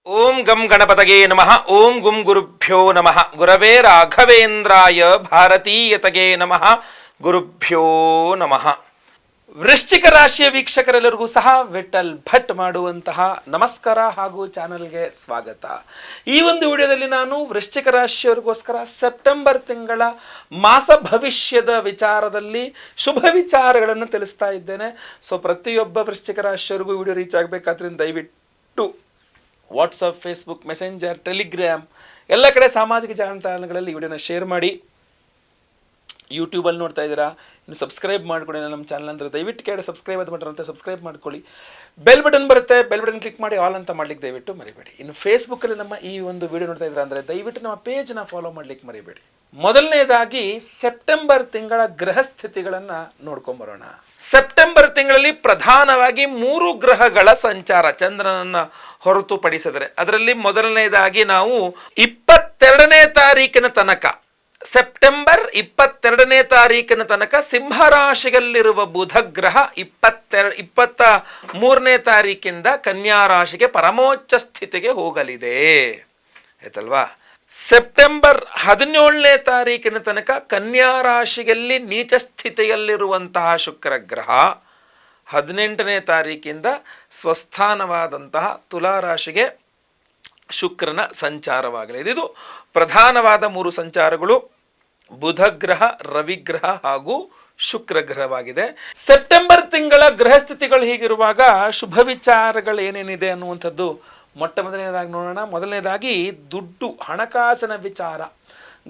ಓಂ ಗಂ ಗಣಪತಗೆ ನಮಃ. ಓಂ ಗುಂ ಗುರುಭ್ಯೋ ನಮಃ. ಗುರವೇ ರಾಘವೇಂದ್ರಾಯ ಭಾರತೀಯತಗೆ ನಮಃ. ಗುರುಭ್ಯೋ ನಮಃ. ವೃಶ್ಚಿಕ ರಾಶಿಯ ವೀಕ್ಷಕರೆಲ್ಲರಿಗೂ ಸಹ ವಿಠಲ್ ಭಟ್ ಮಾಡುವಂತಹ ನಮಸ್ಕಾರ ಹಾಗೂ ಚಾನಲ್ಗೆ ಸ್ವಾಗತ. ಈ ಒಂದು ವಿಡಿಯೋದಲ್ಲಿ ನಾನು ವೃಶ್ಚಿಕ ರಾಶಿಯವರಿಗೋಸ್ಕರ ಸೆಪ್ಟೆಂಬರ್ ತಿಂಗಳ ಮಾಸ ಭವಿಷ್ಯದ ವಿಚಾರದಲ್ಲಿ ಶುಭ ವಿಚಾರಗಳನ್ನು ತಿಳಿಸ್ತಾ ಇದ್ದೇನೆ. ಸೊ ಪ್ರತಿಯೊಬ್ಬ ವೃಶ್ಚಿಕ ರಾಶಿಯವರಿಗೂ ವಿಡಿಯೋ ರೀಚ್ ಆಗಬೇಕಾದ್ರಿಂದ ದಯವಿಟ್ಟು ವಾಟ್ಸಪ್, ಫೇಸ್ಬುಕ್, ಮೆಸೆಂಜರ್, ಟೆಲಿಗ್ರಾಮ್ ಎಲ್ಲ ಕಡೆ ಸಾಮಾಜಿಕ ಜಾಲತಾಣಗಳಲ್ಲಿ ಈ ವಿಡಿಯೋನ ಶೇರ್ ಮಾಡಿ. ಯೂಟ್ಯೂಬಲ್ಲಿ ನೋಡ್ತಾ ಇದ್ದೀರಾ, ಇನ್ನು ಸಬ್ಸ್ಕ್ರೈಬ್ ಮಾಡ್ಕೊಳ್ಳಿ ನಮ್ಮ ಚಾನಲ್ ಅಂದರೆ ದಯವಿಟ್ಟು ಕೇಳಿ ಸಬ್ಸ್ಕ್ರೈಬ್ ಅದು ಬಟನ್ ಅಂತ ಸಬ್ಸ್ಕ್ರೈಬ್ ಮಾಡ್ಕೊಳ್ಳಿ. ಬೆಲ್ ಬಟನ್ ಬರುತ್ತೆ, ಬೆಲ್ ಬಟನ್ ಕ್ಲಿಕ್ ಮಾಡಿ ಆಲ್ ಅಂತ ಮಾಡ್ಲಿಕ್ಕೆ ದಯವಿಟ್ಟು ಮರಿಬೇಡಿ. ಇನ್ನು ಫೇಸ್ಬುಕ್ಕಲ್ಲಿ ನಮ್ಮ ಈ ಒಂದು ವಿಡಿಯೋ ನೋಡ್ತಾ ಇದ್ದೀರಾ ಅಂದರೆ ದಯವಿಟ್ಟು ನಮ್ಮ ಪೇಜ್ನ ಫಾಲೋ ಮಾಡ್ಲಿಕ್ಕೆ ಮರಿಬೇಡಿ. ಮೊದಲನೇದಾಗಿ ಸೆಪ್ಟೆಂಬರ್ ತಿಂಗಳ ಗ್ರಹ ಸ್ಥಿತಿಗಳನ್ನು ನೋಡ್ಕೊಂಬರೋಣ. ಸೆಪ್ಟೆಂಬರ್ ತಿಂಗಳಲ್ಲಿ ಪ್ರಧಾನವಾಗಿ 3 ಗ್ರಹಗಳ ಸಂಚಾರ ಚಂದ್ರನನ್ನ ಹೊರತುಪಡಿಸಿದರೆ, ಅದರಲ್ಲಿ ಮೊದಲನೇದಾಗಿ ನಾವು 22ನೇ ತಾರೀಕಿನ ತನಕ, ಸೆಪ್ಟೆಂಬರ್ 22ನೇ ತಾರೀಕಿನ ತನಕ ಸಿಂಹರಾಶಿಯಲ್ಲಿರುವ ಬುಧ ಗ್ರಹ 23ನೇ ತಾರೀಕಿಂದ ಕನ್ಯಾ ರಾಶಿಗೆ ಪರಮೋಚ್ಚ ಸ್ಥಿತಿಗೆ ಹೋಗಲಿದೆ, ಆಯ್ತಲ್ವಾ. ಸೆಪ್ಟೆಂಬರ್ 17ನೇ ತಾರೀಕಿನ ತನಕ ಕನ್ಯಾ ರಾಶಿಯಲ್ಲಿ ನೀಚ ಸ್ಥಿತಿಯಲ್ಲಿರುವಂತಹ ಶುಕ್ರ ಗ್ರಹ 18ನೇ ತಾರೀಕಿಂದ ಸ್ವಸ್ಥಾನವಾದಂತಹ ತುಲಾ ರಾಶಿಗೆ ಶುಕ್ರನ ಸಂಚಾರವಾಗಲಿದೆ. ಇದು ಪ್ರಧಾನವಾದ 3 ಸಂಚಾರಗಳು: ಬುಧ ಗ್ರಹ, ರವಿಗ್ರಹ ಹಾಗೂ ಶುಕ್ರ ಗ್ರಹವಾಗಿದೆ. ಸೆಪ್ಟೆಂಬರ್ ತಿಂಗಳ ಗ್ರಹ ಸ್ಥಿತಿಗಳು ಹೀಗಿರುವಾಗ ಶುಭ ವಿಚಾರಗಳು ಏನೇನಿದೆ ಅನ್ನುವಂಥದ್ದು ಮೊಟ್ಟ ಮೊದಲನೇದಾಗಿ ನೋಡೋಣ. ಮೊದಲನೇದಾಗಿ ದುಡ್ಡು, ಹಣಕಾಸಿನ ವಿಚಾರ.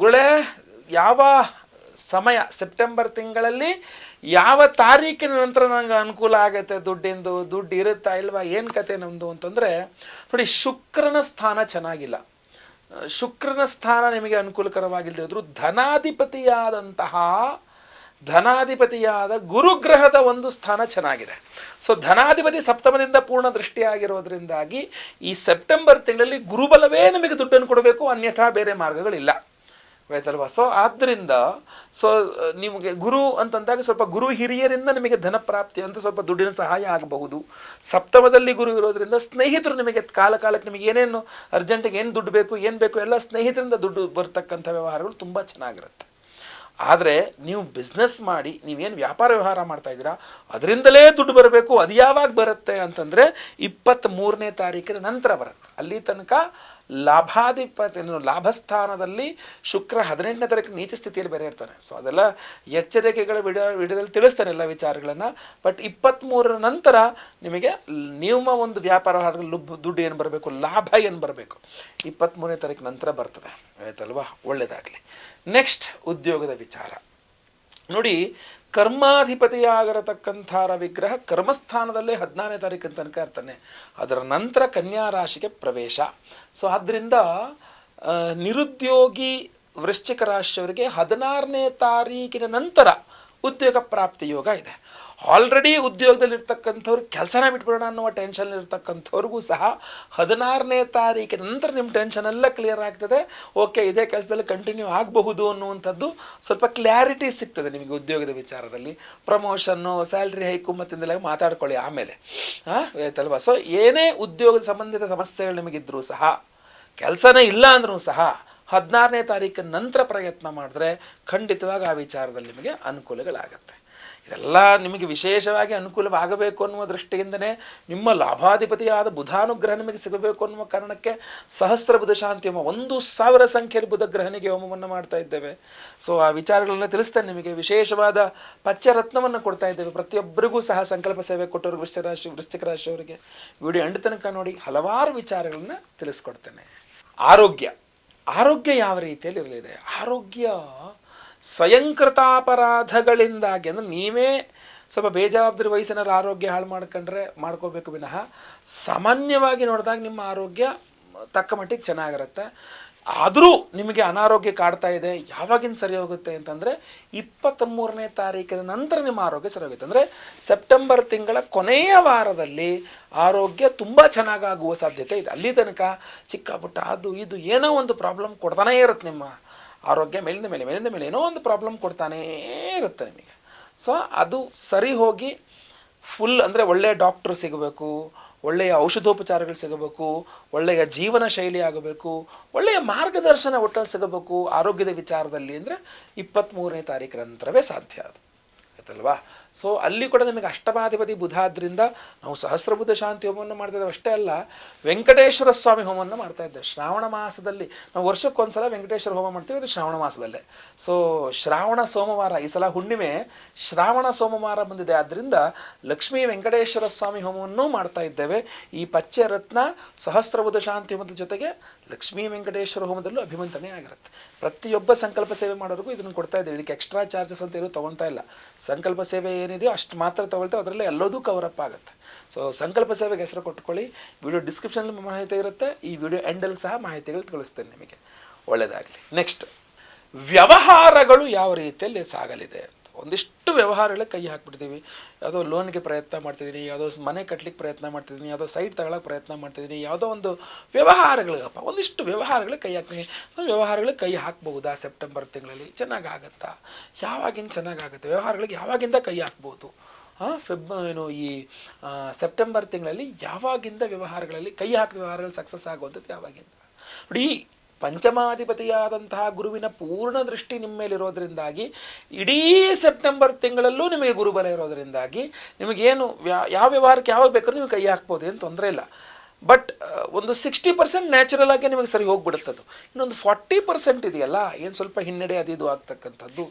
ಗುಳೆ ಯಾವ ಸಮಯ, ಸೆಪ್ಟೆಂಬರ್ ತಿಂಗಳಲ್ಲಿ ಯಾವ ತಾರೀಕಿನ ನಂತರ ನಂಗೆ ಅನುಕೂಲ ಆಗುತ್ತೆ, ದುಡ್ಡು ಇರುತ್ತಾ ಇಲ್ವಾ, ಏನು ಕತೆ ನಮ್ಮದು ಅಂತಂದರೆ ನೋಡಿ, ಶುಕ್ರನ ಸ್ಥಾನ ಚೆನ್ನಾಗಿಲ್ಲ. ಶುಕ್ರನ ಸ್ಥಾನ ನಿಮಗೆ ಅನುಕೂಲಕರವಾಗಿಲ್ಲದೆ ಹೋದರೂ ಧನಾಧಿಪತಿಯಾದ ಗುರುಗ್ರಹದ ಒಂದು ಸ್ಥಾನ ಚೆನ್ನಾಗಿದೆ. ಸೊ ಧನಾಧಿಪತಿ ಸಪ್ತಮದಿಂದ ಪೂರ್ಣ ದೃಷ್ಟಿಯಾಗಿರೋದ್ರಿಂದಾಗಿ ಈ ಸೆಪ್ಟೆಂಬರ್ ತಿಂಗಳಲ್ಲಿ ಗುರುಬಲವೇ ನಮಗೆ ದುಡ್ಡನ್ನು ಕೊಡಬೇಕು, ಅನ್ಯಥಾ ಬೇರೆ ಮಾರ್ಗಗಳಿಲ್ಲ, ಆಯ್ತಲ್ವಾ. ಸೊ ಆದ್ದರಿಂದ ನಿಮಗೆ ಗುರು ಅಂತಂದಾಗ ಸ್ವಲ್ಪ ಗುರು ಹಿರಿಯರಿಂದ ನಿಮಗೆ ಧನ ಪ್ರಾಪ್ತಿ ಅಂತ ಸ್ವಲ್ಪ ದುಡ್ಡಿನ ಸಹಾಯ ಆಗಬಹುದು. ಸಪ್ತಮದಲ್ಲಿ ಗುರು ಇರೋದ್ರಿಂದ ಸ್ನೇಹಿತರು ನಿಮಗೆ ಕಾಲಕ್ಕೆ ನಿಮಗೆ ಏನೇನು ಅರ್ಜೆಂಟಿಗೆ ಏನು ದುಡ್ಡು ಬೇಕು, ಏನು ಬೇಕು ಎಲ್ಲ ಸ್ನೇಹಿತರಿಂದ ದುಡ್ಡು ಬರ್ತಕ್ಕಂಥ ವ್ಯವಹಾರಗಳು ತುಂಬ ಚೆನ್ನಾಗಿರುತ್ತೆ. ಆದರೆ ನೀವು ಬಿಸ್ನೆಸ್ ಮಾಡಿ, ನೀವೇನು ವ್ಯಾಪಾರ ವ್ಯವಹಾರ ಮಾಡ್ತಾ ಇದ್ದೀರಾ ಅದರಿಂದಲೇ ದುಡ್ಡು ಬರಬೇಕು. ಅದು ಯಾವಾಗ ಬರುತ್ತೆ ಅಂತಂದರೆ 23ನೇ ತಾರೀಕಿನ ನಂತರ ಬರುತ್ತೆ. ಅಲ್ಲಿ ತನಕ ಲಾಭಸ್ಥಾನದಲ್ಲಿ ಶುಕ್ರ 18ನೇ ತಾರೀಕು ನೀಚ ಸ್ಥಿತಿಯಲ್ಲಿ ಬೇರೆ ಇರ್ತಾನೆ. ಸೊ ಅದೆಲ್ಲ ಎಚ್ಚರಿಕೆಗಳ ವಿಡಿಯೋದಲ್ಲಿ ತಿಳಿಸ್ತಾನೆ ಎಲ್ಲ ವಿಚಾರಗಳನ್ನು. ಬಟ್ 23ರ ನಂತರ ನಿಮಗೆ ನಿಮ್ಮ ಒಂದು ವ್ಯಾಪಾರ ದುಡ್ಡು ಏನು ಬರಬೇಕು, ಲಾಭ ಏನು ಬರಬೇಕು, 23ನೇ ತಾರೀಕು ನಂತರ ಬರ್ತದೆ, ಆಯ್ತಲ್ವಾ. ಒಳ್ಳೆಯದಾಗಲಿ. ನೆಕ್ಸ್ಟ್ ಉದ್ಯೋಗದ ವಿಚಾರ ನೋಡಿ. ಕರ್ಮಾಧಿಪತಿಯಾಗಿರತಕ್ಕಂಥ ರವಿಗ್ರಹ ಕರ್ಮಸ್ಥಾನದಲ್ಲೇ 14ನೇ ತಾರೀಕಿನ ತನಕ ಇರ್ತಾನೆ. ಅದರ ನಂತರ ಕನ್ಯಾ ರಾಶಿಗೆ ಪ್ರವೇಶ. ಸೊ ಆದ್ದರಿಂದ ನಿರುದ್ಯೋಗಿ ವೃಶ್ಚಿಕ ರಾಶಿಯವರಿಗೆ 16ನೇ ತಾರೀಕಿನ ನಂತರ ಉದ್ಯೋಗ ಪ್ರಾಪ್ತಿ ಯೋಗ ಇದೆ. ಆಲ್ರೆಡಿ ಉದ್ಯೋಗದಲ್ಲಿರ್ತಕ್ಕಂಥವ್ರು ಕೆಲಸನ ಬಿಟ್ಬಿಡೋಣ ಅನ್ನುವ ಟೆನ್ಷನ್ ಇರ್ತಕ್ಕಂಥವ್ರಿಗೂ ಸಹ 16ನೇ ತಾರೀಕಿನ ನಂತರ ನಿಮ್ಮ ಟೆನ್ಷನ್ ಎಲ್ಲ ಕ್ಲಿಯರ್ ಆಗ್ತದೆ. ಓಕೆ, ಇದೇ ಕೆಲಸದಲ್ಲಿ ಕಂಟಿನ್ಯೂ ಆಗಬಹುದು ಅನ್ನುವಂಥದ್ದು ಸ್ವಲ್ಪ ಕ್ಲಾರಿಟಿ ಸಿಗ್ತದೆ ನಿಮಗೆ ಉದ್ಯೋಗದ ವಿಚಾರದಲ್ಲಿ. ಪ್ರಮೋಷನ್ನು, ಸ್ಯಾಲ್ರಿ ಹೈಕು ಮತ್ತಿಂದೆಲ್ಲ ಮಾತಾಡ್ಕೊಳ್ಳಿ ಆಮೇಲೆ, ಆಯ್ತಲ್ವಾ. ಸೊ ಏನೇ ಉದ್ಯೋಗದ ಸಂಬಂಧಿತ ಸಮಸ್ಯೆಗಳು ನಿಮಗಿದ್ರೂ ಸಹ, ಕೆಲಸನೇ ಇಲ್ಲ ಅಂದ್ರೂ ಸಹ 16ನೇ ತಾರೀಕಿನ ನಂತರ ಪ್ರಯತ್ನ ಮಾಡಿದ್ರೆ ಖಂಡಿತವಾಗಿ ಆ ವಿಚಾರದಲ್ಲಿ ನಿಮಗೆ ಅನುಕೂಲಗಳಾಗತ್ತೆ. ಇದೆಲ್ಲ ನಿಮಗೆ ವಿಶೇಷವಾಗಿ ಅನುಕೂಲವಾಗಬೇಕು ಅನ್ನುವ ದೃಷ್ಟಿಯಿಂದನೇ ನಿಮ್ಮ ಲಾಭಾಧಿಪತಿಯಾದ ಬುಧಾನುಗ್ರಹ ನಿಮಗೆ ಸಿಗಬೇಕು ಅನ್ನುವ ಕಾರಣಕ್ಕೆ ಸಹಸ್ರ ಬುಧ ಶಾಂತಿ ಹೋಮ 1000 ಸಂಖ್ಯೆಯಲ್ಲಿ ಬುಧ ಗ್ರಹನಿಗೆ ಹೋಮವನ್ನು ಮಾಡ್ತಾ ಇದ್ದೇವೆ. ಸೊ ಆ ವಿಚಾರಗಳನ್ನ ತಿಳಿಸ್ತೇನೆ ನಿಮಗೆ. ವಿಶೇಷವಾದ ಪಚ್ಚರತ್ನವನ್ನು ಕೊಡ್ತಾ ಇದ್ದೇವೆ ಪ್ರತಿಯೊಬ್ಬರಿಗೂ ಸಹ. ಸಂಕಲ್ಪ ಸೇವೆ ಕೊಟ್ಟವರು ವೃಶ್ಚಿಕ ರಾಶಿಯವರಿಗೆ ವಿಡಿಯೋ ಎಂಡ್ ತನಕ ನೋಡಿ, ಹಲವಾರು ವಿಚಾರಗಳನ್ನ ತಿಳಿಸ್ಕೊಡ್ತೇನೆ. ಆರೋಗ್ಯ ಯಾವ ರೀತಿಯಲ್ಲಿ ಇರಲಿದೆ? ಆರೋಗ್ಯ ಸ್ವಯಂಕೃತಾಪರಾಧಗಳಿಂದಾಗಿ, ಅಂದರೆ ನೀವೇ ಸ್ವಲ್ಪ ಬೇಜವಾಬ್ದಾರಿ ವಯಸ್ಸಿನಲ್ಲಿ ಆರೋಗ್ಯ ಹಾಳು ಮಾಡ್ಕೋಬೇಕು ವಿನಃ ಸಾಮಾನ್ಯವಾಗಿ ನೋಡಿದಾಗ ನಿಮ್ಮ ಆರೋಗ್ಯ ತಕ್ಕ ಮಟ್ಟಿಗೆ ಚೆನ್ನಾಗಿರುತ್ತೆ. ಆದರೂ ನಿಮಗೆ ಅನಾರೋಗ್ಯ ಕಾಡ್ತಾ ಇದೆ. ಯಾವಾಗಿನ ಸರಿ ಹೋಗುತ್ತೆ ಅಂತಂದರೆ 23ನೇ ತಾರೀಕಿನ ನಂತರ ನಿಮ್ಮ ಆರೋಗ್ಯ ಸರಿ ಹೋಗುತ್ತೆ. ಅಂದರೆ ಸೆಪ್ಟೆಂಬರ್ ತಿಂಗಳ ಕೊನೆಯ ವಾರದಲ್ಲಿ ಆರೋಗ್ಯ ತುಂಬ ಚೆನ್ನಾಗಾಗುವ ಸಾಧ್ಯತೆ ಇದೆ. ಅಲ್ಲಿ ತನಕ ಚಿಕ್ಕ ಪುಟ್ಟ ಅದು ಇದು ಏನೋ ಒಂದು ಪ್ರಾಬ್ಲಮ್ ಕೊಡ್ತಾನೇ ಇರುತ್ತೆ. ನಿಮ್ಮ ಆರೋಗ್ಯ ಮೇಲಿಂದ ಮೇಲೆ ಏನೋ ಒಂದು ಪ್ರಾಬ್ಲಮ್ ಕೊಡ್ತಾನೇ ಇರುತ್ತೆ ನಿಮಗೆ. ಸೊ ಅದು ಸರಿ ಹೋಗಿ ಫುಲ್ ಅಂದರೆ ಒಳ್ಳೆಯ ಡಾಕ್ಟ್ರು ಸಿಗಬೇಕು, ಒಳ್ಳೆಯ ಔಷಧೋಪಚಾರಗಳು ಸಿಗಬೇಕು, ಒಳ್ಳೆಯ ಜೀವನ ಶೈಲಿ ಆಗಬೇಕು, ಒಳ್ಳೆಯ ಮಾರ್ಗದರ್ಶನ ಒಟ್ಟಲ್ಲಿ ಸಿಗಬೇಕು ಆರೋಗ್ಯದ ವಿಚಾರದಲ್ಲಿ ಅಂದರೆ 23ನೇ ತಾರೀಕಿನ ನಂತರವೇ ಸಾಧ್ಯ ಅದು, ಆಯ್ತಲ್ವಾ. ಸೊ ಅಲ್ಲಿ ಕೂಡ ನಿಮಗೆ ಅಷ್ಟಮಾಧಿಪತಿ ಬುಧ ಆದ್ದರಿಂದ ನಾವು ಸಹಸ್ರಬುಧ ಶಾಂತಿ ಹೋಮವನ್ನು ಮಾಡ್ತಿದ್ದೇವೆ. ಅಷ್ಟೇ ಅಲ್ಲ, ವೆಂಕಟೇಶ್ವರ ಸ್ವಾಮಿ ಹೋಮವನ್ನು ಮಾಡ್ತಾ ಇದ್ದೇವೆ ಶ್ರಾವಣ ಮಾಸದಲ್ಲಿ. ನಾವು ವರ್ಷಕ್ಕೊಂದ್ಸಲ ವೆಂಕಟೇಶ್ವರ ಹೋಮ ಮಾಡ್ತೀವಿ, ಅದು ಶ್ರಾವಣ ಮಾಸದಲ್ಲೇ. ಸೊ ಶ್ರಾವಣ ಸೋಮವಾರ, ಈ ಸಲ ಹುಣ್ಣಿಮೆ ಶ್ರಾವಣ ಸೋಮವಾರ ಬಂದಿದೆ, ಆದ್ದರಿಂದ ಲಕ್ಷ್ಮೀ ವೆಂಕಟೇಶ್ವರ ಸ್ವಾಮಿ ಹೋಮವನ್ನು ಮಾಡ್ತಾ ಇದ್ದೇವೆ. ಈ ಪಚ್ಚೆ ರತ್ನ ಸಹಸ್ರಬುಧ ಶಾಂತಿ ಹೋಮದ ಜೊತೆಗೆ ಲಕ್ಷ್ಮೀ ವೆಂಕಟೇಶ್ವರ ಹೋಮದಲ್ಲೂ ಅಭಿಮಂತ್ರಣೆ ಆಗಿರುತ್ತೆ. ಪ್ರತಿಯೊಬ್ಬ ಸಂಕಲ್ಪ ಸೇವೆ ಮಾಡೋರಿಗೂ ಇದನ್ನು ಕೊಡ್ತಾ ಇದ್ದೇವೆ. ಇದಕ್ಕೆ ಎಕ್ಸ್ಟ್ರಾ ಚಾರ್ಜಸ್ ಅಂತ ಏನೂ ತೊಗೊಳ್ತಾ ಇಲ್ಲ. ಸಂಕಲ್ಪ ಸೇವೆ ಏನಿದೆಯೋ ಅಷ್ಟು ಮಾತ್ರ ತೊಗೊಳ್ತೇವೆ, ಅದರಲ್ಲೇ ಎಲ್ಲದೂ ಕವರಪ್ ಆಗುತ್ತೆ. ಸೊ ಸಂಕಲ್ಪ ಸೇವೆಗೆ ಹೆಸರು ಕೊಟ್ಕೊಳ್ಳಿ. ವಿಡಿಯೋ ಡಿಸ್ಕ್ರಿಪ್ಷನಲ್ಲಿ ಮಾಹಿತಿ ಇರುತ್ತೆ, ಈ ವಿಡಿಯೋ ಎಂಡಲ್ಲಿ ಸಹ ಮಾಹಿತಿಗಳು ತಿಳಿಸ್ತೇನೆ ನಿಮಗೆ. ಒಳ್ಳೆಯದಾಗಲಿ. ನೆಕ್ಸ್ಟ್, ವ್ಯವಹಾರಗಳು ಯಾವ ರೀತಿಯಲ್ಲಿ ಸಾಗಲಿದೆ ಅಂತ. ಒಂದಿಷ್ಟು ವ್ಯವಹಾರಗಳಿಗೆ ಕೈ ಹಾಕ್ಬಿಡ್ತೀವಿ. ಯಾವುದೋ ಲೋನ್ಗೆ ಪ್ರಯತ್ನ ಮಾಡ್ತಿದ್ದೀನಿ, ಯಾವುದೋ ಮನೆ ಕಟ್ಟಲಿಕ್ಕೆ ಪ್ರಯತ್ನ ಮಾಡ್ತಿದ್ದೀನಿ, ಯಾವುದೋ ಸೈಟ್ ತಗೊಳ್ಳೋಕೆ ಪ್ರಯತ್ನ ಮಾಡ್ತಿದ್ದೀನಿ, ಯಾವುದೋ ಒಂದು ವ್ಯವಹಾರಗಳಿಗಪ್ಪ ಒಂದಿಷ್ಟು ವ್ಯವಹಾರಗಳಿಗೆ ಕೈ ಹಾಕ್ತೀನಿ. ವ್ಯವಹಾರಗಳಿಗೆ ಕೈ ಹಾಕ್ಬಹುದಾ ಸೆಪ್ಟೆಂಬರ್ ತಿಂಗಳಲ್ಲಿ? ಚೆನ್ನಾಗಾಗತ್ತಾ? ಯಾವಾಗಿಂದ ಚೆನ್ನಾಗಾಗುತ್ತೆ? ವ್ಯವಹಾರಗಳಿಗೆ ಯಾವಾಗಿಂದ ಕೈ ಹಾಕ್ಬೋದು? ಈ ಸೆಪ್ಟೆಂಬರ್ ತಿಂಗಳಲ್ಲಿ ಯಾವಾಗಿಂದ ವ್ಯವಹಾರಗಳಲ್ಲಿ ಕೈ ಹಾಕಿ ವ್ಯವಹಾರಗಳು ಸಕ್ಸಸ್ ಆಗುವಂಥದ್ದು ಯಾವಾಗಿಂದ ನೋಡಿ. ಪಂಚಮಾಧಿಪತಿಯಾದಂತಹ ಗುರುವಿನ ಪೂರ್ಣ ದೃಷ್ಟಿ ನಿಮ್ಮ ಮೇಲಿರೋದ್ರಿಂದಾಗಿ ಇಡೀ ಸೆಪ್ಟೆಂಬರ್ ತಿಂಗಳಲ್ಲೂ ನಿಮಗೆ ಗುರುಬಲ ಇರೋದರಿಂದಾಗಿ ನಿಮಗೇನು ಯಾವ ವ್ಯವಹಾರಕ್ಕೆ ಯಾವಾಗ ಬೇಕಾದ್ರೂ ನೀವು ಕೈ ಹಾಕ್ಬೋದು, ಏನು ತೊಂದರೆ ಇಲ್ಲ. ಬಟ್ ಒಂದು 60% ನ್ಯಾಚುರಲ್ ಆಗಿ ನಿಮಗೆ ಸರಿ ಹೋಗ್ಬಿಡುತ್ತದು. ಇನ್ನೊಂದು 40% ಇದೆಯಲ್ಲ, ಏನು ಸ್ವಲ್ಪ ಹಿನ್ನಡೆ ಅದು ಆಗ್ತಕ್ಕಂಥದ್ದು,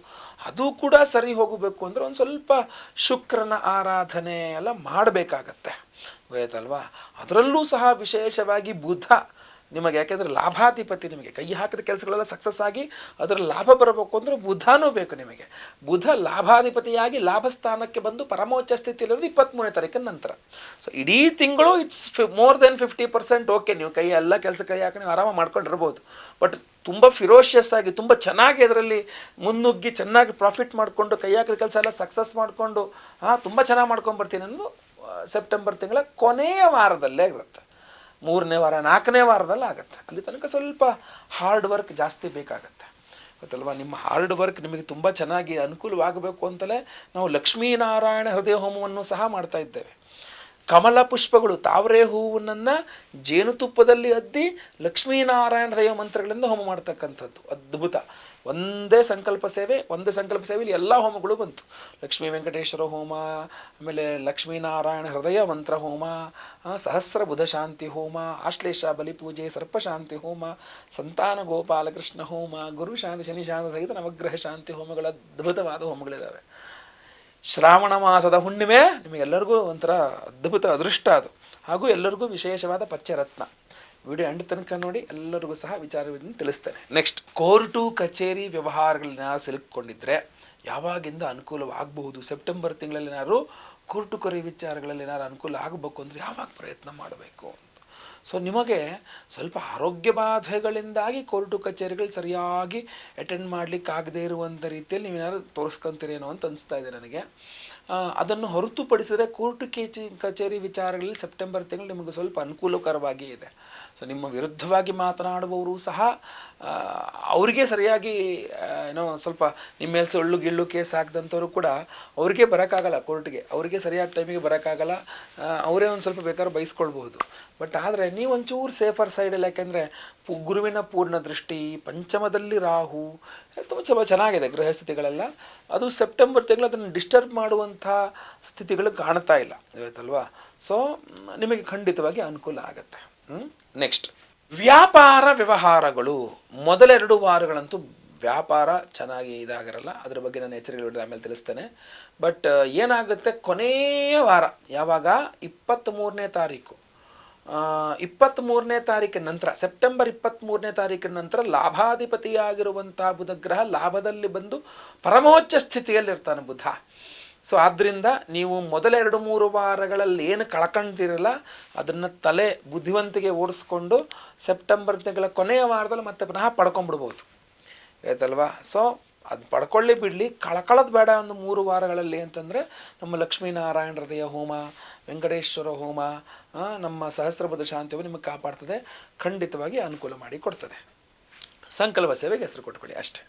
ಅದು ಕೂಡ ಸರಿ ಹೋಗಬೇಕು ಅಂದರೆ ಒಂದು ಸ್ವಲ್ಪ ಶುಕ್ರನ ಆರಾಧನೆ ಎಲ್ಲ ಮಾಡಬೇಕಾಗತ್ತೆ, ಗೊತ್ತಾಯ್ತಲ್ವಾ. ಅದರಲ್ಲೂ ಸಹ ವಿಶೇಷವಾಗಿ ಬುಧ ನಿಮಗೆ, ಯಾಕೆಂದರೆ ಲಾಭಾಧಿಪತಿ, ನಿಮಗೆ ಕೈ ಹಾಕಿದ ಕೆಲಸಗಳೆಲ್ಲ ಸಕ್ಸಸ್ ಆಗಿ ಅದರ ಲಾಭ ಬರಬೇಕು ಅಂದರೆ ಬುಧನೂ ಬೇಕು ನಿಮಗೆ. ಬುಧ ಲಾಭಾಧಿಪತಿಯಾಗಿ ಲಾಭಸ್ಥಾನಕ್ಕೆ ಬಂದು ಪರಮೋಚ್ಚ ಸ್ಥಿತಿಯಲ್ಲಿರೋದು 23ನೇ ತಾರೀಕಿನ ನಂತರ. ಸೊ ಇಡೀ ತಿಂಗಳು ಇಟ್ಸ್ ಮೋರ್ ದೆನ್ 50% ಓಕೆ. ನೀವು ಕೈ ಎಲ್ಲ ಕೆಲಸ ಕೈ ಹಾಕಿ ನೀವು ಆರಾಮ ಮಾಡ್ಕೊಂಡಿರ್ಬೋದು. ಬಟ್ ತುಂಬ ಫಿರೋಷಿಯಸ್ ಆಗಿ, ತುಂಬ ಚೆನ್ನಾಗಿ ಅದರಲ್ಲಿ ಮುನ್ನುಗ್ಗಿ ಚೆನ್ನಾಗಿ ಪ್ರಾಫಿಟ್ ಮಾಡಿಕೊಂಡು ಕೈ ಹಾಕಿದ ಕೆಲಸ ಎಲ್ಲ ಸಕ್ಸಸ್ ಮಾಡಿಕೊಂಡು ತುಂಬ ಚೆನ್ನಾಗಿ ಮಾಡ್ಕೊಂಡ್ಬರ್ತೀನಿ ಅನ್ನೋದು ಸೆಪ್ಟೆಂಬರ್ ತಿಂಗಳ ಕೊನೆಯ ವಾರದಲ್ಲೇ ಇರುತ್ತೆ. 3ನೇ ವಾರ 4ನೇ ವಾರದಲ್ಲಿ ಆಗುತ್ತೆ. ಅಲ್ಲಿ ತನಕ ಸ್ವಲ್ಪ ಹಾರ್ಡ್ ವರ್ಕ್ ಜಾಸ್ತಿ ಬೇಕಾಗತ್ತೆ, ಗೊತ್ತಲ್ವಾ. ನಿಮ್ಮ ಹಾರ್ಡ್ ವರ್ಕ್ ನಿಮಗೆ ತುಂಬ ಚೆನ್ನಾಗಿ ಅನುಕೂಲವಾಗಬೇಕು ಅಂತಲೇ ನಾವು ಲಕ್ಷ್ಮೀನಾರಾಯಣ ಹೃದಯ ಹೋಮವನ್ನು ಸಹ ಮಾಡ್ತಾ ಇದ್ದೇವೆ. ಕಮಲ ಪುಷ್ಪಗಳು, ತಾವರೆ ಹೂವನ್ನು ಜೇನುತುಪ್ಪದಲ್ಲಿ ಅದ್ದಿ ಲಕ್ಷ್ಮೀನಾರಾಯಣ ಹೃದಯ ಮಂತ್ರಗಳಿಂದ ಹೋಮ ಮಾಡ್ತಕ್ಕಂಥದ್ದು ಅದ್ಭುತ. ಒಂದೇ ಸಂಕಲ್ಪ ಸೇವೆಯಲ್ಲಿ ಎಲ್ಲ ಹೋಮಗಳು ಬಂತು. ಲಕ್ಷ್ಮೀ ವೆಂಕಟೇಶ್ವರ ಹೋಮ, ಆಮೇಲೆ ಲಕ್ಷ್ಮೀನಾರಾಯಣ ಹೃದಯ ಮಂತ್ರ ಹೋಮ, ಸಹಸ್ರ ಬುಧ ಶಾಂತಿ ಹೋಮ, ಆಶ್ಲೇಷ ಬಲಿಪೂಜೆ, ಸರ್ಪಶಾಂತಿ ಹೋಮ, ಸಂತಾನ ಗೋಪಾಲಕೃಷ್ಣ ಹೋಮ, ಗುರು ಶಾಂತಿ ಶನಿ ಶಾಂತಿ ಸಹಿತ ನವಗ್ರಹ ಶಾಂತಿ ಹೋಮಗಳ ಅದ್ಭುತವಾದ ಹೋಮಗಳಿದ್ದಾವೆ. ಶ್ರಾವಣ ಮಾಸದ ಹುಣ್ಣಿಮೆ ನಿಮಗೆಲ್ಲರಿಗೂ ಒಂಥರ ಅದ್ಭುತ ಅದೃಷ್ಟ ಅದು. ಹಾಗೂ ಎಲ್ಲರಿಗೂ ವಿಶೇಷವಾದ ಪಚ್ಚರತ್ನ. ವಿಡಿಯೋ ಎಂಡ್ ತನಕ ನೋಡಿ, ಎಲ್ಲರಿಗೂ ಸಹ ವಿಚಾರವನ್ನು ತಿಳಿಸ್ತೇನೆ. ನೆಕ್ಸ್ಟ್, ಕೋರ್ಟು ಕಚೇರಿ ವ್ಯವಹಾರಗಳನ್ನ ಸಿಲುಕೊಂಡಿದ್ರೆ ಯಾವಾಗಿಂದ ಅನುಕೂಲವಾಗಬಹುದು? ಸೆಪ್ಟೆಂಬರ್ ತಿಂಗಳಲ್ಲಿ ಏನಾದ್ರು ಕೋರ್ಟು ಕರೆ ವಿಚಾರಗಳಲ್ಲಿ ಏನಾದ್ರು ಅನುಕೂಲ ಆಗಬೇಕು ಅಂದರೆ ಯಾವಾಗ ಪ್ರಯತ್ನ ಮಾಡಬೇಕು ಅಂತ. ಸೊ ನಿಮಗೆ ಸ್ವಲ್ಪ ಆರೋಗ್ಯ ಬಾಧೆಗಳಿಂದಾಗಿ ಕೋರ್ಟು ಕಚೇರಿಗಳು ಸರಿಯಾಗಿ ಅಟೆಂಡ್ ಮಾಡಲಿಕ್ಕಾಗದೇ ಇರುವಂಥ ರೀತಿಯಲ್ಲಿ ನೀವೇನಾದ್ರು ತೋರಿಸ್ಕೊತೀರೇನೋ ಅಂತ ಅನಿಸ್ತಾ ಇದೆ ನನಗೆ. ಅದನ್ನು ಹೊರತುಪಡಿಸಿದರೆ ಕೋರ್ಟು ಕಚೇರಿ ವಿಚಾರಗಳಲ್ಲಿ ಸೆಪ್ಟೆಂಬರ್ ತಿಂಗಳು ನಿಮಗೆ ಸ್ವಲ್ಪ ಅನುಕೂಲಕರವಾಗಿ ಇದೆ. ಸೊ ನಿಮ್ಮ ವಿರುದ್ಧವಾಗಿ ಮಾತನಾಡುವವರು ಸಹ ಅವರಿಗೆ ಸರಿಯಾಗಿ ಸ್ವಲ್ಪ ನಿಮ್ಮ ಮೇಲೆ ಸುಳ್ಳು ಗಿಳ್ಳು ಕೇಸ್ ಹಾಕಿದಂಥವ್ರು ಕೂಡ ಅವ್ರಿಗೆ ಬರೋಕ್ಕಾಗಲ್ಲ ಕೋರ್ಟ್ಗೆ, ಅವರಿಗೆ ಸರಿಯಾದ ಟೈಮಿಗೆ ಬರೋಕ್ಕಾಗಲ್ಲ, ಅವರೇ ಒಂದು ಸ್ವಲ್ಪ ಬೇಕಾದ್ರೂ ಬಯಸ್ಕೊಳ್ಬಹುದು. ಬಟ್ ಆದರೆ ನೀವು ಒಂಚೂರು ಸೇಫರ್ ಸೈಡಲ್ಲಿ, ಯಾಕೆಂದರೆ ಗುರುವಿನ ಪೂರ್ಣ ದೃಷ್ಟಿ, ಪಂಚಮದಲ್ಲಿ ರಾಹು, ತುಂಬ ಚೆನ್ನಾಗಿದೆ ಗ್ರಹ ಸ್ಥಿತಿಗಳೆಲ್ಲ. ಅದು ಸೆಪ್ಟೆಂಬರ್ ತಿಂಗಳು ಅದನ್ನು ಡಿಸ್ಟರ್ಬ್ ಮಾಡುವಂಥ ಸ್ಥಿತಿಗಳು ಕಾಣ್ತಾ ಇಲ್ಲ, ಆಯ್ತಲ್ವಾ. ಸೊ ನಿಮಗೆ ಖಂಡಿತವಾಗಿ ಅನುಕೂಲ ಆಗುತ್ತೆ. ನೆಕ್ಸ್ಟ್, ವ್ಯಾಪಾರ ವ್ಯವಹಾರಗಳು ಮೊದಲ 2 ವಾರಗಳಂತೂ ವ್ಯಾಪಾರ ಚೆನ್ನಾಗಿ ಇದಾಗಿರಲ್ಲ. ಅದ್ರ ಬಗ್ಗೆ ನಾನು ಎಚ್ಚರಿಕೆ ಆಮೇಲೆ ತಿಳಿಸ್ತೇನೆ. ಬಟ್ ಏನಾಗುತ್ತೆ, ಕೊನೆಯ ವಾರ ಯಾವಾಗ 23ನೇ ತಾರೀಕು 23ನೇ ತಾರೀಕಿನ ನಂತರ, ಸೆಪ್ಟೆಂಬರ್ 23ನೇ ತಾರೀಕಿನ ನಂತರ ಲಾಭಾಧಿಪತಿಯಾಗಿರುವಂಥ ಬುಧಗ್ರಹ ಲಾಭದಲ್ಲಿ ಬಂದು ಪರಮೋಚ್ಚ ಸ್ಥಿತಿಯಲ್ಲಿರ್ತಾನೆ ಬುಧ. ಸೊ ಆದ್ದರಿಂದ ನೀವು ಮೊದಲ 2-3 ವಾರಗಳಲ್ಲಿ ಏನು ಕಳ್ಕೊಂತಿರಲ್ಲ ಅದನ್ನು ಬುದ್ಧಿವಂತಿಗೆ ಓಡಿಸ್ಕೊಂಡು ಸೆಪ್ಟೆಂಬರ್ ತಿಂಗಳ ಕೊನೆಯ ವಾರದಲ್ಲಿ ಮತ್ತೆ ಪುನಃ ಪಡ್ಕೊಂಡ್ಬಿಡ್ಬೋದು, ಆಯ್ತಲ್ವಾ. ಸೊ ಅದು ಪಡ್ಕೊಳ್ಳಿ ಬಿಡಲಿ, ಕಳ್ಕೊಳ್ಳೋದು ಬೇಡ ಒಂದು 3 ವಾರಗಳಲ್ಲಿ ಅಂತಂದರೆ ನಮ್ಮ ಲಕ್ಷ್ಮೀನಾರಾಯಣ ಹೃದಯ ಹೋಮ, ವೆಂಕಟೇಶ್ವರ ಹೋಮ, ನಮ್ಮ ಸಹಸ್ರಬುಧ ಶಾಂತಿ ಹೋಮ ನಿಮಗೆ ಕಾಪಾಡ್ತದೆ, ಖಂಡಿತವಾಗಿ ಅನುಕೂಲ ಮಾಡಿ ಕೊಡ್ತದೆ. ಸಂಕಲ್ಪ ಸೇವೆಗೆ ಹೆಸರು ಕೊಟ್ಕೊಳ್ಳಿ ಅಷ್ಟೇ.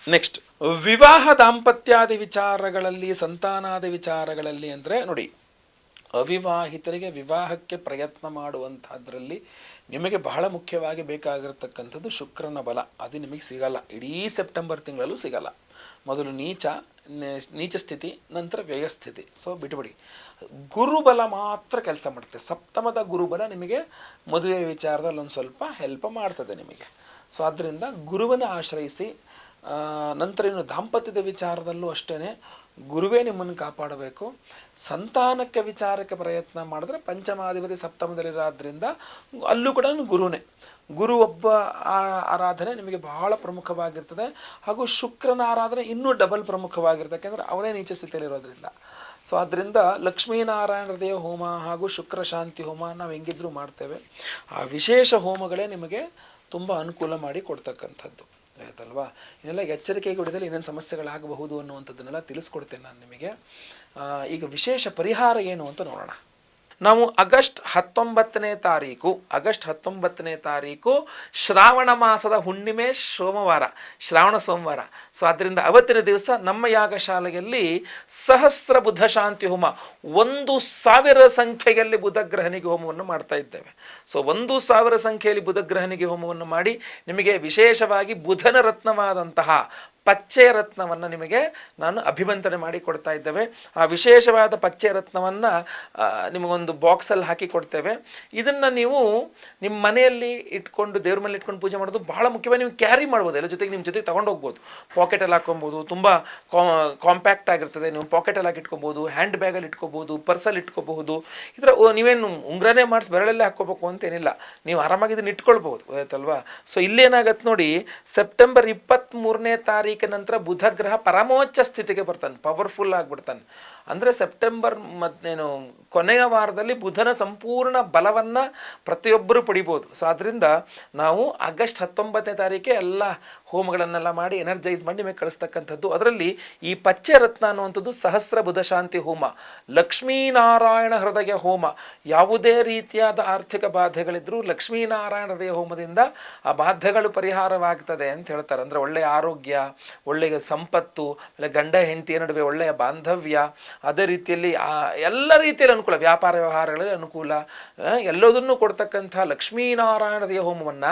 ನೆಕ್ಸ್ಟ್, ವಿವಾಹ ದಾಂಪತ್ಯಾದಿ ವಿಚಾರಗಳಲ್ಲಿ, ಸಂತಾನಾದಿ ವಿಚಾರಗಳಲ್ಲಿ ಅಂದರೆ ನೋಡಿ, ಅವಿವಾಹಿತರಿಗೆ ವಿವಾಹಕ್ಕೆ ಪ್ರಯತ್ನ ಮಾಡುವಂಥದ್ರಲ್ಲಿ ನಿಮಗೆ ಬಹಳ ಮುಖ್ಯವಾಗಿ ಬೇಕಾಗಿರತಕ್ಕಂಥದ್ದು ಶುಕ್ರನ ಬಲ. ಅದು ನಿಮಗೆ ಸಿಗಲ್ಲ, ಇಡೀ ಸೆಪ್ಟೆಂಬರ್ ತಿಂಗಳಲ್ಲೂ ಸಿಗಲ್ಲ. ಮೊದಲು ನೀಚ ಸ್ಥಿತಿ, ನಂತರ ವ್ಯಯಸ್ಥಿತಿ. ಸೊ ಬಿಟ್ಬಿಡಿ. ಗುರುಬಲ ಮಾತ್ರ ಕೆಲಸ ಮಾಡುತ್ತೆ. ಸಪ್ತಮದ ಗುರುಬಲ ನಿಮಗೆ ಮದುವೆ ವಿಚಾರದಲ್ಲಿ ಒಂದು ಸ್ವಲ್ಪ ಹೆಲ್ಪ್ ಮಾಡ್ತದೆ ನಿಮಗೆ. ಸೊ ಆದ್ದರಿಂದ ಗುರುವನ್ನು ಆಶ್ರಯಿಸಿ. ನಂತರ ಇನ್ನು ದಾಂಪತ್ಯದ ವಿಚಾರದಲ್ಲೂ ಅಷ್ಟೇ ಗುರುವೇ ನಿಮ್ಮನ್ನು ಕಾಪಾಡಬೇಕು. ಸಂತಾನಕ್ಕೆ ವಿಚಾರಕ್ಕೆ ಪ್ರಯತ್ನ ಮಾಡಿದ್ರೆ ಪಂಚಮಾಧಿಪತಿ ಸಪ್ತಮದಲ್ಲಿರೋದ್ರಿಂದ ಅಲ್ಲೂ ಕೂಡ ಗುರುನೇ. ಗುರು ಒಬ್ಬ ಆರಾಧನೆ ನಿಮಗೆ ಬಹಳ ಪ್ರಮುಖವಾಗಿರ್ತದೆ. ಹಾಗೂ ಶುಕ್ರನ ಆರಾಧನೆ ಇನ್ನೂ ಡಬಲ್ ಪ್ರಮುಖವಾಗಿರ್ತದೆ, ಯಾಕೆಂದರೆ ಅವನೇ ನೀಚ ಸ್ಥಿತಿಯಲ್ಲಿರೋದ್ರಿಂದ. ಸೊ ಆದ್ದರಿಂದ ಲಕ್ಷ್ಮೀನಾರಾಯಣ ಹೃದಯ ಹೋಮ ಹಾಗೂ ಶುಕ್ರ ಶಾಂತಿ ಹೋಮ ನಾವು ಹೆಂಗಿದ್ರೂ ಮಾಡ್ತೇವೆ. ಆ ವಿಶೇಷ ಹೋಮಗಳೇ ನಿಮಗೆ ತುಂಬ ಅನುಕೂಲ ಮಾಡಿ ಕೊಡ್ತಕ್ಕಂಥದ್ದು, ಆಯ್ತಲ್ವಾ. ಇನ್ನೆಲ್ಲ ಎಚ್ಚರಿಕೆಗೆ ಹೊಡೆದಲ್ಲಿ ಏನೇನು ಸಮಸ್ಯೆಗಳಾಗಬಹುದು ಅನ್ನುವಂಥದ್ದನ್ನೆಲ್ಲ ತಿಳಿಸ್ಕೊಡ್ತೇನೆ ನಾನು ನಿಮಗೆ. ಈಗ ವಿಶೇಷ ಪರಿಹಾರ ಏನು ಅಂತ ನೋಡೋಣ. ನಾವು ಆಗಸ್ಟ್ 19ನೇ ತಾರೀಕು ಶ್ರಾವಣ ಮಾಸದ ಹುಣ್ಣಿಮೆ ಸೋಮವಾರ, ಶ್ರಾವಣ ಸೋಮವಾರ. ಸೊ ಅದರಿಂದ ಅವತ್ತಿನ ದಿವಸ ನಮ್ಮ ಯಾಗಶಾಲೆಯಲ್ಲಿ ಸಹಸ್ರ ಬುಧ ಶಾಂತಿ ಹೋಮ 1000 ಸಂಖ್ಯೆಯಲ್ಲಿ ಬುಧಗ್ರಹನಿಗೆ ಹೋಮವನ್ನು ಮಾಡ್ತಾ ಇದ್ದೇವೆ. ಸೊ 1000 ಸಂಖ್ಯೆಯಲ್ಲಿ ಬುಧಗ್ರಹನಿಗೆ ಹೋಮವನ್ನು ಮಾಡಿ ನಿಮಗೆ ವಿಶೇಷವಾಗಿ ಬುಧನ ರತ್ನವಾದಂತಹ ಪಚ್ಚೆ ರತ್ನವನ್ನು ನಿಮಗೆ ನಾನು ಅಭಿಮಂತ್ರಣೆ ಮಾಡಿ ಕೊಡ್ತಾ ಇದ್ದೇವೆ. ಆ ವಿಶೇಷವಾದ ಪಚ್ಚೆ ರತ್ನವನ್ನು ನಿಮಗೊಂದು ಬಾಕ್ಸಲ್ಲಿ ಹಾಕಿ ಕೊಡ್ತೇವೆ. ಇದನ್ನು ನೀವು ನಿಮ್ಮ ಮನೆಯಲ್ಲಿ ಇಟ್ಕೊಂಡು, ದೇವ್ರ ಮನೇಲಿ ಇಟ್ಕೊಂಡು ಪೂಜೆ ಮಾಡೋದು ಬಹಳ ಮುಖ್ಯವಾಗಿ. ನೀವು ಕ್ಯಾರಿ ಮಾಡ್ಬೋದು, ಎಲ್ಲ ಜೊತೆಗೆ ನಿಮ್ಮ ಜೊತೆಗೆ ತೊಗೊಂಡು ಹೋಗ್ಬೋದು. ಪಾಕೆಟಲ್ಲಿ ಹಾಕ್ಕೊಬೋದು, ತುಂಬ ಕಾಂಪ್ಯಾಕ್ಟ್ ಆಗಿರ್ತದೆ. ನೀವು ಪಾಕೆಟಲ್ಲಿ ಹಾಕಿ ಇಟ್ಕೊಬೋದು, ಹ್ಯಾಂಡ್ ಬ್ಯಾಗಲ್ಲಿ ಇಟ್ಕೊಬೋದು, ಪರ್ಸಲ್ಲಿ ಇಟ್ಕೋಬಹುದು. ಇದರ ನೀವೇನು ಉಂಗ್ರನೇ ಮಾಡಿಸಿ ಬೆರಳಲ್ಲೇ ಹಾಕ್ಕೋಬೇಕು ಅಂತೇನಿಲ್ಲ, ನೀವು ಆರಾಮಾಗಿ ಇದನ್ನು ಇಟ್ಕೊಳ್ಬೋದು, ಆಯ್ತಲ್ವಾ. ಸೊ ಇಲ್ಲೇನಾಗತ್ತೆ ನೋಡಿ, ಸೆಪ್ಟೆಂಬರ್ 23ನೇ ತಾರೀಕು ನಂತರ ಬುಧ ಗ್ರಹ ಪರಮೋಚ್ಚ ಸ್ಥಿತಿಗೆ ಬರ್ತಾನೆ, ಪವರ್ಫುಲ್ ಆಗಿಬಿಡ್ತಾನೆ. ಅಂದರೆ ಸೆಪ್ಟೆಂಬರ್ ಕೊನೆಯ ವಾರದಲ್ಲಿ ಬುಧನ ಸಂಪೂರ್ಣ ಬಲವನ್ನು ಪ್ರತಿಯೊಬ್ಬರು ಪಡಿಬೋದು. ಸೊ ಅದರಿಂದ ನಾವು ಆಗಸ್ಟ್ 19ನೇ ತಾರೀಕೆ ಎಲ್ಲ ಹೋಮಗಳನ್ನೆಲ್ಲ ಮಾಡಿ ಎನರ್ಜೈಸ್ ಮಾಡಿ ನಿಮಗೆ ಕಳಿಸ್ತಕ್ಕಂಥದ್ದು. ಅದರಲ್ಲಿ ಈ ಪಚ್ಚೆ ರತ್ನ ಅನ್ನುವಂಥದ್ದು ಸಹಸ್ರ ಬುಧ ಶಾಂತಿ ಹೋಮ, ಲಕ್ಷ್ಮೀನಾರಾಯಣ ಹೃದಯ ಹೋಮ. ಯಾವುದೇ ರೀತಿಯಾದ ಆರ್ಥಿಕ ಬಾಧೆಗಳಿದ್ರೂ ಲಕ್ಷ್ಮೀನಾರಾಯಣ ಹೃದಯ ಹೋಮದಿಂದ ಆ ಬಾಧೆಗಳು ಪರಿಹಾರವಾಗ್ತದೆ ಅಂತ ಹೇಳ್ತಾರೆ. ಅಂದರೆ ಒಳ್ಳೆಯ ಆರೋಗ್ಯ, ಒಳ್ಳೆಯ ಸಂಪತ್ತು, ಗಂಡ ಹೆಂಡತಿಯ ನಡುವೆ ಒಳ್ಳೆಯ ಬಾಂಧವ್ಯ, ಅದೇ ರೀತಿಯಲ್ಲಿ ಎಲ್ಲ ರೀತಿಯಲ್ಲಿ ಅನುಕೂಲ, ವ್ಯಾಪಾರ ವ್ಯವಹಾರಗಳಲ್ಲಿ ಅನುಕೂಲ, ಎಲ್ಲದನ್ನು ಕೊಡ್ತಕ್ಕಂಥ ಲಕ್ಷ್ಮೀನಾರಾಯಣದ ಹೋಮವನ್ನು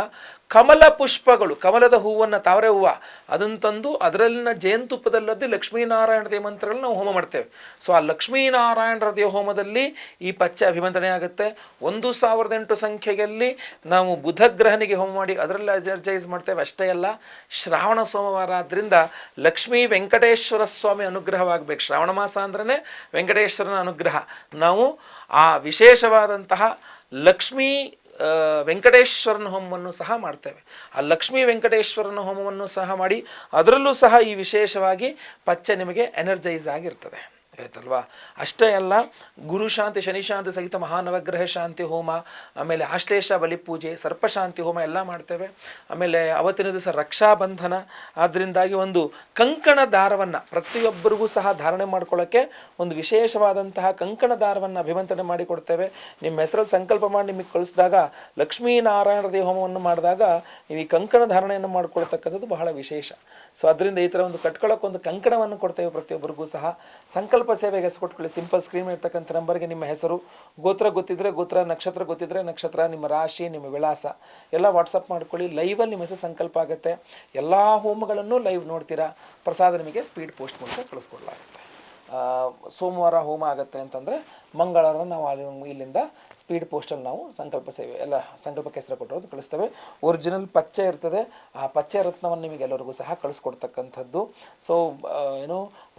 ಕಮಲ ಪುಷ್ಪಗಳು, ಕಮಲದ ಹೂವನ್ನು, ತಾವರೆ ಹೂವು ಅದನ್ನು ತಂದು ಅದರಲ್ಲಿನ ಜೇನುತುಪ್ಪದಲ್ಲದ್ದು ಲಕ್ಷ್ಮೀನಾರಾಯಣ ಹೃದಯ ಮಂತ್ರಗಳನ್ನ ನಾವು ಹೋಮ ಮಾಡ್ತೇವೆ. ಸೊ ಆ ಲಕ್ಷ್ಮೀನಾರಾಯಣ ಹೃದಯ ಹೋಮದಲ್ಲಿ ಈ ಪಚ್ಚೆ ಅಭಿಮಂತ್ರಣೆ ಆಗುತ್ತೆ. 1008 ಸಂಖ್ಯೆಯಲ್ಲಿ ನಾವು ಬುಧಗ್ರಹನಿಗೆ ಹೋಮ ಮಾಡಿ ಅದರಲ್ಲಿ ಎನರ್ಜೈಸ್ ಮಾಡ್ತೇವೆ. ಅಷ್ಟೇ ಅಲ್ಲ, ಶ್ರಾವಣ ಸೋಮವಾರ ಆದ್ದರಿಂದ ಲಕ್ಷ್ಮೀ ವೆಂಕಟೇಶ್ವರ ಸ್ವಾಮಿ ಅನುಗ್ರಹವಾಗಬೇಕು. ಶ್ರಾವಣ ಮಾಸ ಅಂದ್ರೇ ವೆಂಕಟೇಶ್ವರನ ಅನುಗ್ರಹ. ನಾವು ಆ ವಿಶೇಷವಾದಂತಹ ಲಕ್ಷ್ಮೀ ವೆಂಕಟೇಶ್ವರನ ಹೋಮವನ್ನು ಸಹ ಮಾಡ್ತೇವೆ. ಆ ಲಕ್ಷ್ಮೀ ವೆಂಕಟೇಶ್ವರನ ಹೋಮವನ್ನು ಸಹ ಮಾಡಿ ಅದರಲ್ಲೂ ಸಹ ಈ ವಿಶೇಷವಾಗಿ ಪಚ್ಚೆ ನಿಮಗೆ ಎನರ್ಜೈಸ್ ಆಗಿರ್ತದೆ, ಆಯ್ತಲ್ವಾ. ಅಷ್ಟೇ ಅಲ್ಲ, ಗುರುಶಾಂತಿ ಶನಿಶಾಂತಿ ಸಹಿತ ಮಹಾನವಗ್ರಹ ಶಾಂತಿ ಹೋಮ, ಆಮೇಲೆ ಆಶ್ಲೇಷ ಬಲಿಪೂಜೆ, ಸರ್ಪಶಾಂತಿ ಹೋಮ ಎಲ್ಲ ಮಾಡ್ತೇವೆ. ಆಮೇಲೆ ಅವತ್ತಿನ ದಿವಸ ರಕ್ಷಾಬಂಧನ, ಆದ್ದರಿಂದಾಗಿ ಒಂದು ಕಂಕಣ ದಾರವನ್ನು ಪ್ರತಿಯೊಬ್ಬರಿಗೂ ಸಹ ಧಾರಣೆ ಮಾಡ್ಕೊಳ್ಳೋಕ್ಕೆ ಒಂದು ವಿಶೇಷವಾದಂತಹ ಕಂಕಣ ದಾರವನ್ನು ಅಭಿಮಂತ್ರಣೆ ಮಾಡಿಕೊಡ್ತೇವೆ. ನಿಮ್ಮ ಹೆಸರಲ್ಲಿ ಸಂಕಲ್ಪ ಮಾಡಿ ನಿಮಗೆ ಕಳಿಸಿದಾಗ ಲಕ್ಷ್ಮೀನಾರಾಯಣ ದೇವ ಹೋಮವನ್ನು ಮಾಡಿದಾಗ ನೀವು ಈ ಕಂಕಣ ಧಾರಣೆಯನ್ನು ಮಾಡಿಕೊಳ್ತಕ್ಕಂಥದ್ದು ಬಹಳ ವಿಶೇಷ. ಸೊ ಅದರಿಂದ ಈ ಥರ ಒಂದು ಕಟ್ಕೊಳ್ಳೋಕ್ಕೊಂದು ಕಂಕಣವನ್ನು ಕೊಡ್ತೇವೆ ಪ್ರತಿಯೊಬ್ಬರಿಗೂ ಸಹ. ಸಂಕಲ್ಪ ಸೇವೆಗೆ ಹೆಸರು ಕೊಟ್ಕೊಳ್ಳಿ. ಸಿಂಪಲ್ ಸ್ಕ್ರೀನ್ ಇರ್ತಕ್ಕಂಥ ನಂಬರ್ಗೆ ನಿಮ್ಮ ಹೆಸರು, ಗೋತ್ರ ಗೊತ್ತಿದ್ರೆ ಗೋತ್ರ, ನಕ್ಷತ್ರ ಗೊತ್ತಿದ್ರೆ ನಕ್ಷತ್ರ, ನಿಮ್ಮ ರಾಶಿ, ನಿಮ್ಮ ವಿಳಾಸ ಎಲ್ಲ ವಾಟ್ಸಪ್ ಮಾಡ್ಕೊಳ್ಳಿ. ಲೈವಲ್ಲಿ ನಿಮ್ಮ ಹೆಸರು ಸಂಕಲ್ಪ ಆಗುತ್ತೆ. ಎಲ್ಲ ಹೋಮಗಳನ್ನು ಲೈವ್ ನೋಡ್ತೀರಾ. ಪ್ರಸಾದ ನಿಮಗೆ ಸ್ಪೀಡ್ ಪೋಸ್ಟ್ ಮೂಲಕ ಕಳಿಸ್ಕೊಡ್ಲಾಗುತ್ತೆ. ಸೋಮವಾರ ಹೋಮ ಆಗುತ್ತೆ ಅಂತಂದರೆ ಮಂಗಳವಾರ ನಾವು ಇಲ್ಲಿಂದ ಸ್ಪೀಡ್ ಪೋಸ್ಟಲ್ಲಿ ನಾವು ಸಂಕಲ್ಪ ಸೇವೆ ಎಲ್ಲ ಸಂಕಲ್ಪಕ್ಕೆ ಹೆಸರು ಕೊಟ್ಟರೋದು ಕಳಿಸ್ತೇವೆ. ಒರಿಜಿನಲ್ ಪಚ್ಚೆ ಇರ್ತದೆ, ಆ ಪಚ್ಚೆ ರತ್ನವನ್ನು ನಿಮಗೆ ಎಲ್ಲರಿಗೂ ಸಹ ಕಳಿಸ್ಕೊಡ್ತಕ್ಕಂಥದ್ದು. ಸೊ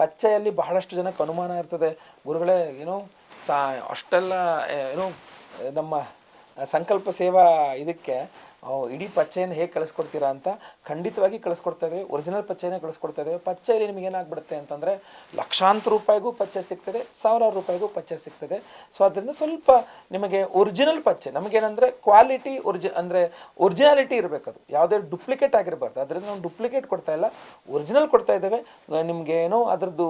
ಪಚ್ಚೆಯಲ್ಲಿ ಬಹಳಷ್ಟು ಜನಕ್ಕೆ ಅನುಮಾನ ಇರ್ತದೆ, ಗುರುಗಳೇ ಅಷ್ಟೆಲ್ಲ ನಮ್ಮ ಸಂಕಲ್ಪ ಸೇವಾ ಇದಕ್ಕೆ ಇಡೀ ಪಚ್ಚೆಯನ್ನು ಹೇಗೆ ಕಳಿಸ್ಕೊಡ್ತೀರಾ ಅಂತ. ಖಂಡಿತವಾಗಿ ಕಳಿಸ್ಕೊಡ್ತೇವೆ. ಒರಿಜಿನಲ್ ಪಚ್ಚೆನೇ ಕಳಿಸ್ಕೊಡ್ತೇವೆ. ಪಚ್ಚೆಯಲ್ಲಿ ನಿಮಗೇನಾಗ್ಬಿಡುತ್ತೆ ಅಂತಂದರೆ ಲಕ್ಷಾಂತರ ರೂಪಾಯಿಗೂ ಪಚ್ಚೆ ಸಿಗ್ತದೆ, 1000 ರೂಪಾಯಿಗೂ ಪಚ್ಚೆ ಸಿಗ್ತದೆ. ಸೊ ಅದರಿಂದ ಸ್ವಲ್ಪ ನಿಮಗೆ ಒರಿಜಿನಲ್ ಪಚ್ಚೆ, ನಮಗೇನಂದರೆ ಕ್ವಾಲಿಟಿ ಅಂದರೆ ಒರಿಜಿನಾಲಿಟಿ ಇರಬೇಕದು, ಯಾವುದೇ ಡುಪ್ಲಿಕೇಟ್ ಆಗಿರಬಾರ್ದು. ಅದರಿಂದ ನಾವು ಡುಪ್ಲಿಕೇಟ್ ಕೊಡ್ತಾ ಇಲ್ಲ, ಒರಿಜಿನಲ್ ಕೊಡ್ತಾ ಇದ್ದೇವೆ. ನಿಮಗೆ ಅದರದ್ದು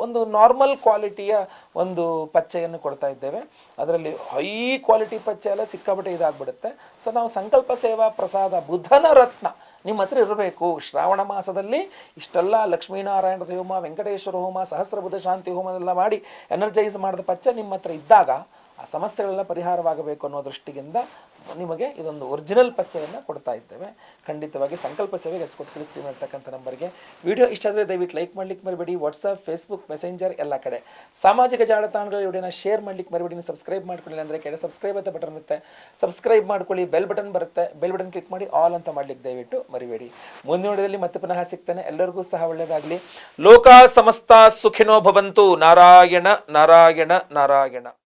ಒಂದು ನಾರ್ಮಲ್ ಕ್ವಾಲಿಟಿಯ ಒಂದು ಪಚ್ಚೆಯನ್ನು ಕೊಡ್ತಾ ಇದ್ದೇವೆ. ಅದರಲ್ಲಿ ಹೈ ಕ್ವಾಲಿಟಿ ಪಚ್ಚೆ ಎಲ್ಲ ಸಿಕ್ಕಾಬಿಟ್ಟೆ ಇದಾಗ್ಬಿಡುತ್ತೆ. ಸೊ ನಾವು ಸಂಕಲ್ಪ ಸೇವಾ ಪ್ರಸಾದ ಬುಧನ ರತ್ನ ನಿಮ್ಮ ಹತ್ರ ಇರಬೇಕು. ಶ್ರಾವಣ ಮಾಸದಲ್ಲಿ ಇಷ್ಟೆಲ್ಲ ಲಕ್ಷ್ಮೀನಾರಾಯಣ ಹೋಮ, ವೆಂಕಟೇಶ್ವರ ಹೋಮ, ಸಹಸ್ರಬುಧ ಶಾಂತಿ ಹೋಮನೆಲ್ಲ ಮಾಡಿ ಎನರ್ಜೈಸ್ ಮಾಡಿದ ಪಚ್ಚ ನಿಮ್ಮ ಹತ್ರ ಇದ್ದಾಗ ಆ ಸಮಸ್ಯೆಗಳೆಲ್ಲ ಪರಿಹಾರವಾಗಬೇಕು ಅನ್ನೋ ದೃಷ್ಟಿಯಿಂದ ನಿಮಗೆ ಇದೊಂದು ಒರಿಜಿನಲ್ ಪಚ್ಚೆಯನ್ನು ಕೊಡ್ತಾ ಇದ್ದೇವೆ. ಖಂಡಿತವಾಗಿ ಸಂಕಲ್ಪ ಸೇವೆಗೆ ಕೊಟ್ಟು ತಿಳಿಸ್ತೀವಿ ಅಂತಕ್ಕಂಥ ನಂಬರ್ಗೆ. ವಿಡಿಯೋ ಇಷ್ಟ ಆದರೆ ದಯವಿಟ್ಟು ಲೈಕ್ ಮಾಡ್ಲಿಕ್ಕೆ ಮರಿಬೇಡಿ. ವಾಟ್ಸಪ್, ಫೇಸ್ಬುಕ್, ಮೆಸೆಂಜರ್ ಎಲ್ಲ ಕಡೆ ಸಾಮಾಜಿಕ ಜಾಲತಾಣಗಳ ವಿಡಿಯೋನ ಶೇರ್ ಮಾಡ್ಲಿಕ್ಕೆ ಮರಿಬೇಡಿ. ಸಬ್ಸ್ಕ್ರೈಬ್ ಮಾಡ್ಕೊಳ್ಳಿ ಅಂದರೆ ಕೆಳಗೆ ಸಬ್ಸ್ಕ್ರೈಬ್ ಅಂತ ಬಟನ್ ಇರುತ್ತೆ, ಸಬ್ಸ್ಕ್ರೈಬ್ ಮಾಡ್ಕೊಳ್ಳಿ. ಬೆಲ್ ಬಟನ್ ಬರುತ್ತೆ, ಬೆಲ್ ಬಟನ್ ಕ್ಲಿಕ್ ಮಾಡಿ ಆಲ್ ಅಂತ ಮಾಡ್ಲಿಕ್ಕೆ ದಯವಿಟ್ಟು ಮರಿಬೇಡಿ. ಮುಂದಿನ ವಿಡಿಯೋದಲ್ಲಿ ಮತ್ತೆ ಪುನಃ ಸಿಗ್ತಾನೆ. ಎಲ್ಲರಿಗೂ ಸಹ ಒಳ್ಳೆಯದಾಗಲಿ. ಲೋಕ ಸಮಸ್ತ ಸುಖಿನೋ ಭವಂತು. ನಾರಾಯಣ ನಾರಾಯಣ ನಾರಾಯಣ.